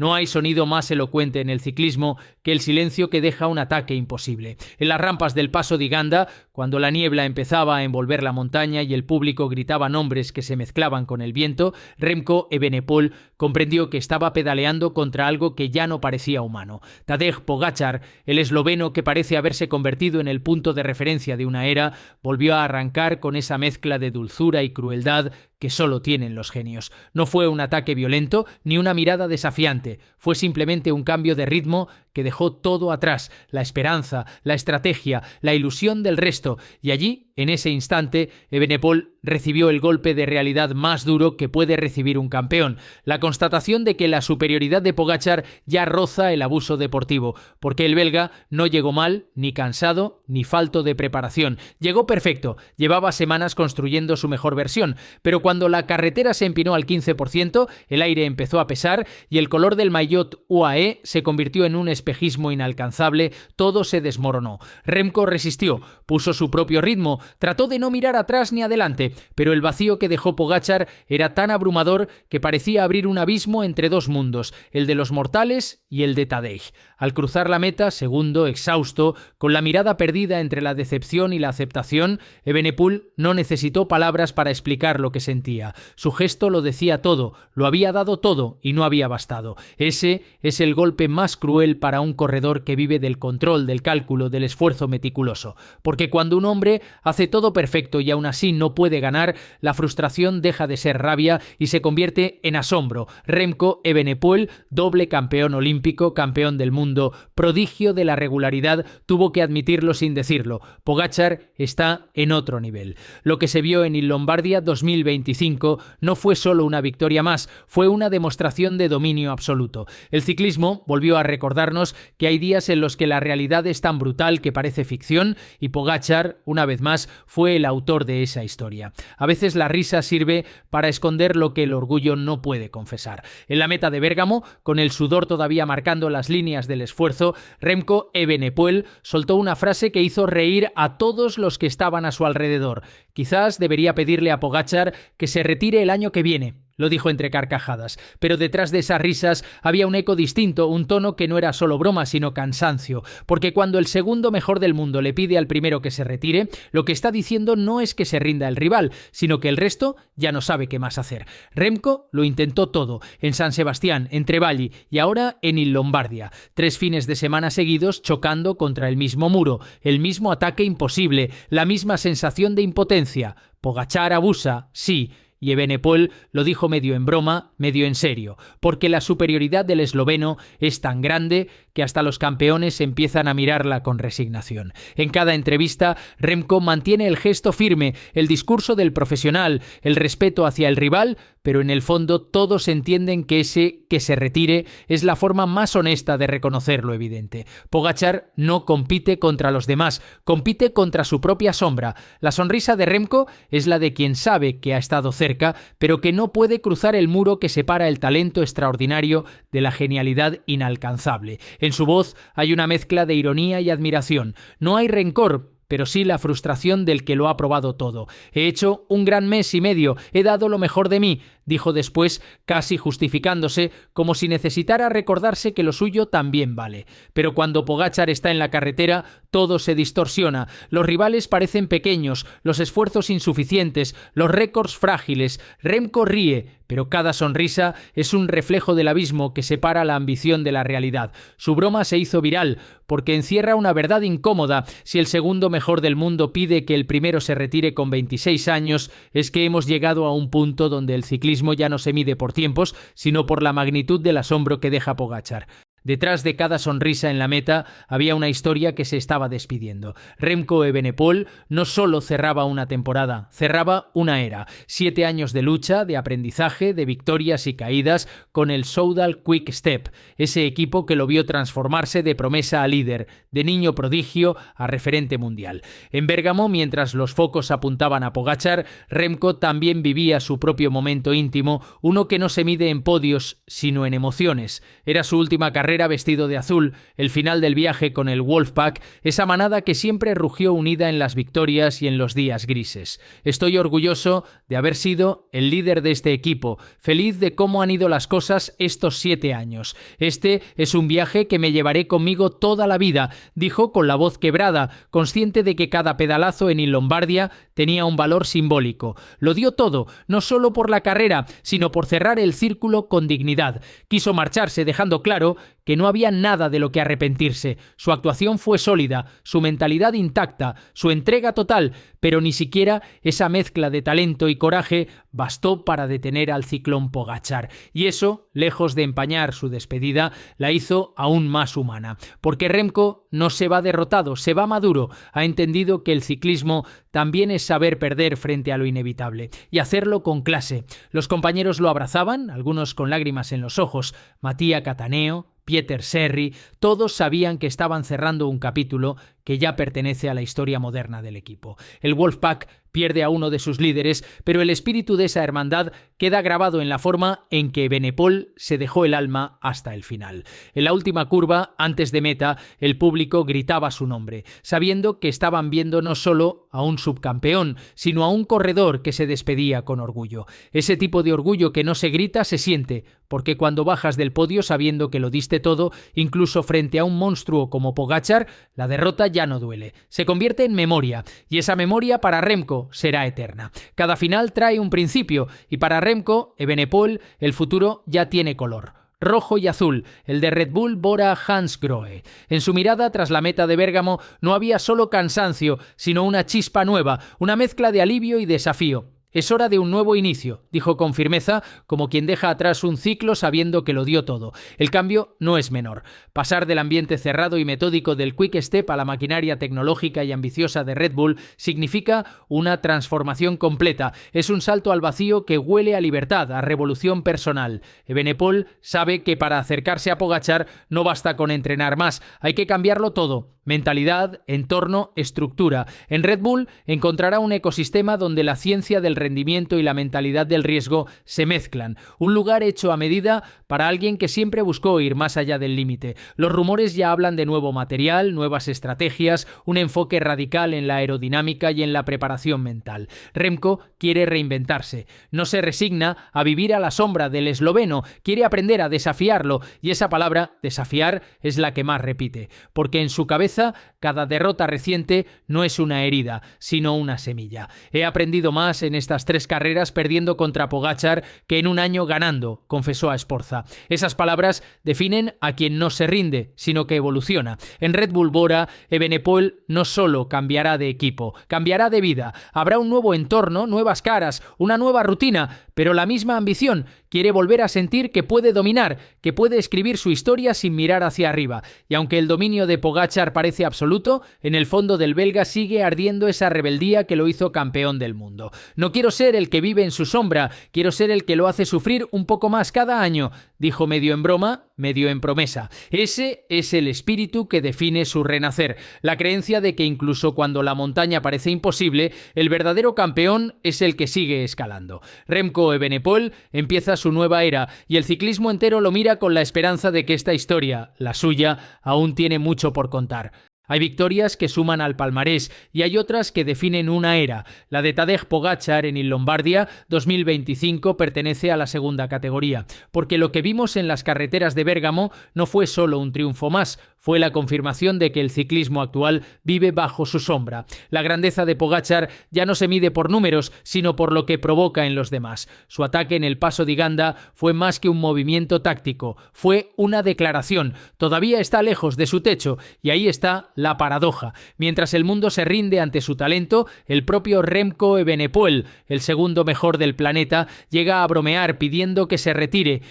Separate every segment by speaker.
Speaker 1: No hay sonido más elocuente en el ciclismo que el silencio que deja un ataque imposible. En las rampas del Paso di Ganda, cuando la niebla empezaba a envolver la montaña y el público gritaba nombres que se mezclaban con el viento, Remco Evenepoel comprendió que estaba pedaleando contra algo que ya no parecía humano. Tadej Pogačar, el esloveno que parece haberse convertido en el punto de referencia de una era, volvió a arrancar con esa mezcla de dulzura y crueldad que solo tienen los genios. No fue un ataque violento ni una mirada desafiante, fue simplemente un cambio de ritmo que dejó todo atrás, la esperanza, la estrategia, la ilusión del resto, y allí, en ese instante, Evenepoel recibió el golpe de realidad más duro que puede recibir un campeón, la constatación de que la superioridad de Pogačar ya roza el abuso deportivo, porque el belga no llegó mal, ni cansado, ni falto de preparación, llegó perfecto, llevaba semanas construyendo su mejor versión, pero cuando la carretera se empinó al 15%, el aire empezó a pesar y el color del maillot UAE se convirtió en un espejismo inalcanzable, todo se desmoronó. Remco resistió, puso su propio ritmo, trató de no mirar atrás ni adelante, pero el vacío que dejó Pogačar era tan abrumador que parecía abrir un abismo entre dos mundos, el de los mortales y el de Tadej. Al cruzar la meta, segundo, exhausto, con la mirada perdida entre la decepción y la aceptación, Evenepoel no necesitó palabras para explicar lo que sentía. Su gesto lo decía todo, lo había dado todo y no había bastado. Ese es el golpe más cruel para un corredor que vive del control, del cálculo, del esfuerzo meticuloso. Porque cuando un hombre hace todo perfecto y aún así no puede ganar, la frustración deja de ser rabia y se convierte en asombro. Remco Evenepoel, doble campeón olímpico, campeón del mundo, prodigio de la regularidad, tuvo que admitirlo sin decirlo. Pogačar está en otro nivel. Lo que se vio en Il Lombardia 2025 no fue solo una victoria más, fue una demostración de dominio absoluto. El ciclismo volvió a recordarnos que hay días en los que la realidad es tan brutal que parece ficción y Pogačar, una vez más, fue el autor de esa historia. A veces la risa sirve para esconder lo que el orgullo no puede confesar. En la meta de Bérgamo, con el sudor todavía marcando las líneas del esfuerzo, Remco Evenepoel soltó una frase que hizo reír a todos los que estaban a su alrededor. Quizás debería pedirle a Pogačar que se retire el año que viene. Lo dijo entre carcajadas, pero detrás de esas risas había un eco distinto, un tono que no era solo broma, sino cansancio, porque cuando el segundo mejor del mundo le pide al primero que se retire, lo que está diciendo no es que se rinda el rival, sino que el resto ya no sabe qué más hacer. Remco lo intentó todo, en San Sebastián, en Treballi y ahora en Il Lombardia. 3 fines de semana seguidos chocando contra el mismo muro, el mismo ataque imposible, la misma sensación de impotencia. Pogačar abusa, sí, y Evenepoel lo dijo medio en broma, medio en serio, porque la superioridad del esloveno es tan grande que hasta los campeones empiezan a mirarla con resignación. En cada entrevista, Remco mantiene el gesto firme, el discurso del profesional, el respeto hacia el rival, pero en el fondo todos entienden que ese que se retire es la forma más honesta de reconocer lo evidente. Pogačar no compite contra los demás, compite contra su propia sombra. La sonrisa de Remco es la de quien sabe que ha estado cerca, pero que no puede cruzar el muro que separa el talento extraordinario de la genialidad inalcanzable. En su voz hay una mezcla de ironía y admiración. No hay rencor, pero sí la frustración del que lo ha probado todo. He hecho un gran mes y medio, he dado lo mejor de mí, dijo después, casi justificándose, como si necesitara recordarse que lo suyo también vale. Pero cuando Pogačar está en la carretera, todo se distorsiona. Los rivales parecen pequeños, los esfuerzos insuficientes, los récords frágiles. Remco ríe, pero cada sonrisa es un reflejo del abismo que separa la ambición de la realidad. Su broma se hizo viral, porque encierra una verdad incómoda. Si el segundo mejor del mundo pide que el primero se retire con 26 años, es que hemos llegado a un punto donde el ciclismo ya no se mide por tiempos, sino por la magnitud del asombro que deja Pogačar. Detrás de cada sonrisa en la meta había una historia que se estaba despidiendo. Remco Evenepoel no solo cerraba una temporada, cerraba una era. 7 años de lucha, de aprendizaje, de victorias y caídas con el Soudal Quick Step, ese equipo que lo vio transformarse de promesa a líder, de niño prodigio a referente mundial. En Bérgamo, mientras los focos apuntaban a Pogačar, Remco también vivía su propio momento íntimo, uno que no se mide en podios, sino en emociones. Era su última carrera carrera vestido de azul, el final del viaje con el Wolfpack, esa manada que siempre rugió unida en las victorias y en los días grises. Estoy orgulloso de haber sido el líder de este equipo, feliz de cómo han ido las cosas estos 7 años. Este es un viaje que me llevaré conmigo toda la vida, dijo con la voz quebrada, consciente de que cada pedalazo en Lombardia tenía un valor simbólico. Lo dio todo, no solo por la carrera, sino por cerrar el círculo con dignidad. Quiso marcharse dejando claro que no había nada de lo que arrepentirse. Su actuación fue sólida, su mentalidad intacta, su entrega total, pero ni siquiera esa mezcla de talento y coraje bastó para detener al ciclón Pogačar. Y eso, lejos de empañar su despedida, la hizo aún más humana. Porque Remco no se va derrotado, se va maduro. Ha entendido que el ciclismo también es saber perder frente a lo inevitable y hacerlo con clase. Los compañeros lo abrazaban, algunos con lágrimas en los ojos. Mattia Cattaneo, Pieter Serri, todos sabían que estaban cerrando un capítulo que ya pertenece a la historia moderna del equipo. El Wolfpack pierde a uno de sus líderes, pero el espíritu de esa hermandad queda grabado en la forma en que Evenepoel se dejó el alma hasta el final. En la última curva, antes de meta, el público gritaba su nombre, sabiendo que estaban viendo no solo a un subcampeón, sino a un corredor que se despedía con orgullo. Ese tipo de orgullo que no se grita se siente, porque cuando bajas del podio sabiendo que lo diste todo, incluso frente a un monstruo como Pogačar, la derrota ya no duele. Se convierte en memoria, y esa memoria para Remco será eterna. Cada final trae un principio, y para Remco, Evenepoel, el futuro ya tiene color. Rojo y azul, el de Red Bull Bora Hansgrohe. En su mirada tras la meta de Bérgamo no había solo cansancio, sino una chispa nueva, una mezcla de alivio y desafío. Es hora de un nuevo inicio, dijo con firmeza, como quien deja atrás un ciclo sabiendo que lo dio todo. El cambio no es menor. Pasar del ambiente cerrado y metódico del Quick Step a la maquinaria tecnológica y ambiciosa de Red Bull significa una transformación completa. Es un salto al vacío que huele a libertad, a revolución personal. Evenepoel sabe que para acercarse a Pogačar no basta con entrenar más, hay que cambiarlo todo. Mentalidad, entorno, estructura. En Red Bull encontrará un ecosistema donde la ciencia del rendimiento y la mentalidad del riesgo se mezclan. Un lugar hecho a medida para alguien que siempre buscó ir más allá del límite. Los rumores ya hablan de nuevo material, nuevas estrategias, un enfoque radical en la aerodinámica y en la preparación mental. Remco quiere reinventarse. No se resigna a vivir a la sombra del esloveno. Quiere aprender a desafiarlo. Y esa palabra, desafiar, es la que más repite. Porque en su cabeza cada derrota reciente no es una herida, sino una semilla. He aprendido más en estas 3 carreras perdiendo contra Pogačar que en un año ganando, confesó a Esporza. Esas palabras definen a quien no se rinde, sino que evoluciona. En Red Bull Bora, Evenepoel no solo cambiará de equipo, cambiará de vida. Habrá un nuevo entorno, nuevas caras, una nueva rutina, pero la misma ambición. Quiere volver a sentir que puede dominar, que puede escribir su historia sin mirar hacia arriba. Y aunque el dominio de Pogačar parece absoluto, en el fondo del belga sigue ardiendo esa rebeldía que lo hizo campeón del mundo. No quiero ser el que vive en su sombra, quiero ser el que lo hace sufrir un poco más cada año, dijo medio en broma, medio en promesa. Ese es el espíritu que define su renacer, la creencia de que incluso cuando la montaña parece imposible, el verdadero campeón es el que sigue escalando. Remco Evenepoel empieza su nueva era y el ciclismo entero lo mira con la esperanza de que esta historia, la suya, aún tiene mucho por contar. Hay victorias que suman al palmarés y hay otras que definen una era. La de Tadej Pogačar en Lombardia 2025 pertenece a la segunda categoría, porque lo que vimos en las carreteras de Bérgamo no fue solo un triunfo más, fue la confirmación de que el ciclismo actual vive bajo su sombra. La grandeza de Pogačar ya no se mide por números, sino por lo que provoca en los demás. Su ataque en el Paso di Ganda fue más que un movimiento táctico, fue una declaración. Todavía está lejos de su techo y ahí está la paradoja. Mientras el mundo se rinde ante su talento, el propio Remco Evenepoel, el segundo mejor del planeta, llega a bromear pidiendo que se retire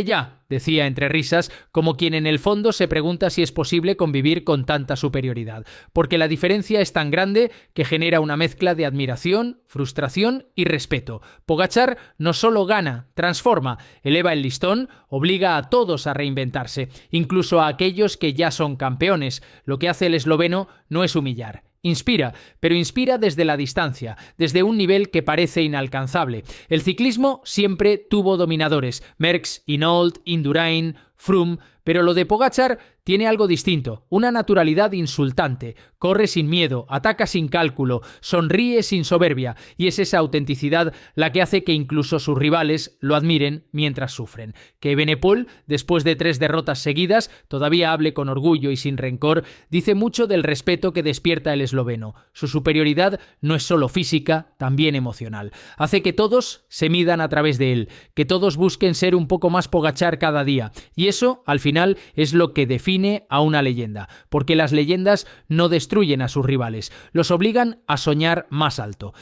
Speaker 1: ya, decía entre risas, como quien en el fondo se pregunta si es posible convivir con tanta superioridad, porque la diferencia es tan grande que genera una mezcla de admiración, frustración y respeto. Pogačar no solo gana, transforma, eleva el listón, obliga a todos a reinventarse, incluso a aquellos que ya son campeones. Lo que hace el esloveno no es humillar. Inspira, pero inspira desde la distancia, desde un nivel que parece inalcanzable. El ciclismo siempre tuvo dominadores: Merckx, Hinault, Indurain, Froome, pero lo de Pogačar tiene algo distinto, una naturalidad insultante, corre sin miedo, ataca sin cálculo, sonríe sin soberbia, y es esa autenticidad la que hace que incluso sus rivales lo admiren mientras sufren. Que Evenepoel, después de 3 derrotas seguidas, todavía hable con orgullo y sin rencor, dice mucho del respeto que despierta el esloveno. Su superioridad no es solo física, también emocional. Hace que todos se midan a través de él, que todos busquen ser un poco más Pogačar cada día, y eso, al final, es lo que define a una leyenda, porque las leyendas no destruyen a sus rivales, los obligan a soñar más alto.